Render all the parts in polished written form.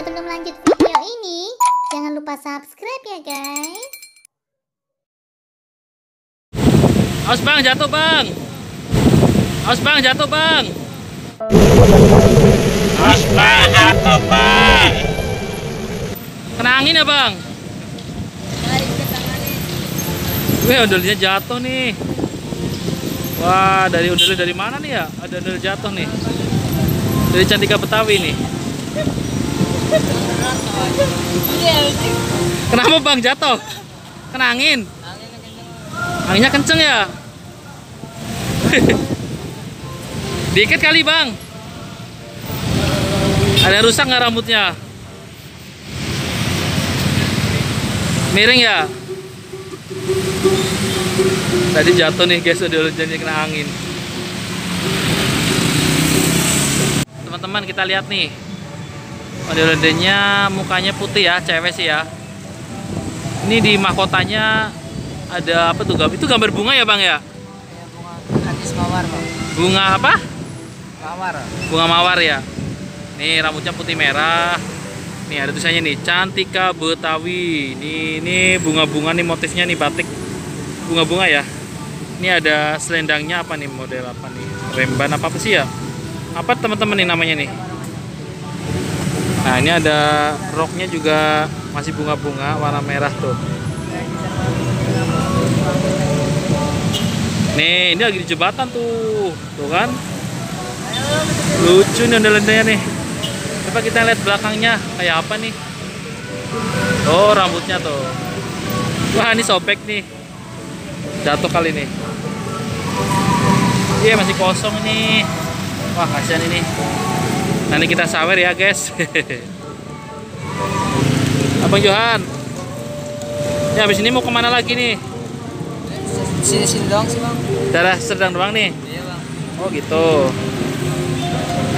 Sebelum lanjut video ini, jangan lupa subscribe ya guys. Awas bang, jatuh bang. Awas bang, jatuh bang. Awas bang, jatuh bang. Kena angin ya bang? Wih, ondolnya jatuh nih. Wah, dari ondel dari mana nih ya? Ada ondel jatuh nih. Dari Cantika Betawi nih. Kenapa bang jatuh? Kena angin? Anginnya kenceng ya? Dikit kali bang. Ada rusak nggak rambutnya? Miring ya? Tadi jatuh nih guys, udah jadi kena angin. Teman-teman kita lihat nih, ondel-ondelnya mukanya putih ya, cewek sih ya. Ini di mahkotanya ada apa tuh? Itu gambar bunga ya bang ya? Iya, bunga atis mawar bang. Bunga apa? Mawar. Bunga mawar ya. Nih rambutnya putih merah. Nih ada tulisannya nih, Cantika Betawi. Ini bunga-bunga nih, motifnya nih batik bunga-bunga ya. Ini ada selendangnya apa nih, model apa nih? Remban apa sih ya? Apa teman-teman nih namanya nih? Nah ini ada roknya juga masih bunga-bunga warna merah tuh. Nih ini lagi di jembatan tuh, tuh kan? Lucu nih ondel-ondelnya nih. Coba kita lihat belakangnya kayak apa nih? Oh rambutnya tuh. Wah ini sobek nih. Jatuh kali nih. Iya masih kosong nih. Wah kasihan ini. Nanti kita sawer ya guys. Abang Johan. Ya habis ini mau kemana lagi nih? Sini doang sih bang. Daerah Serdang doang nih. Iya bang. Oh gitu.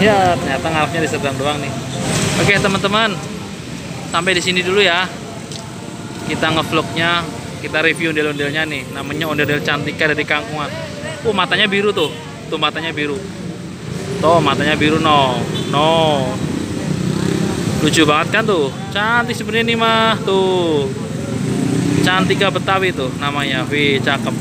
Ya ternyata ngarepnya di Serdang doang nih. Oke teman-teman, sampai di sini dulu ya. Kita ngevlognya, kita review ondel-ondelnya nih. Namanya ondel-ondel Cantika dari Kangkungan. Matanya biru tuh. Tuh matanya biru. Tuh matanya biru no. Lucu banget kan tuh. Cantik sebenarnya nih mah tuh. Cantika Betawi tuh namanya. Wih, cakep.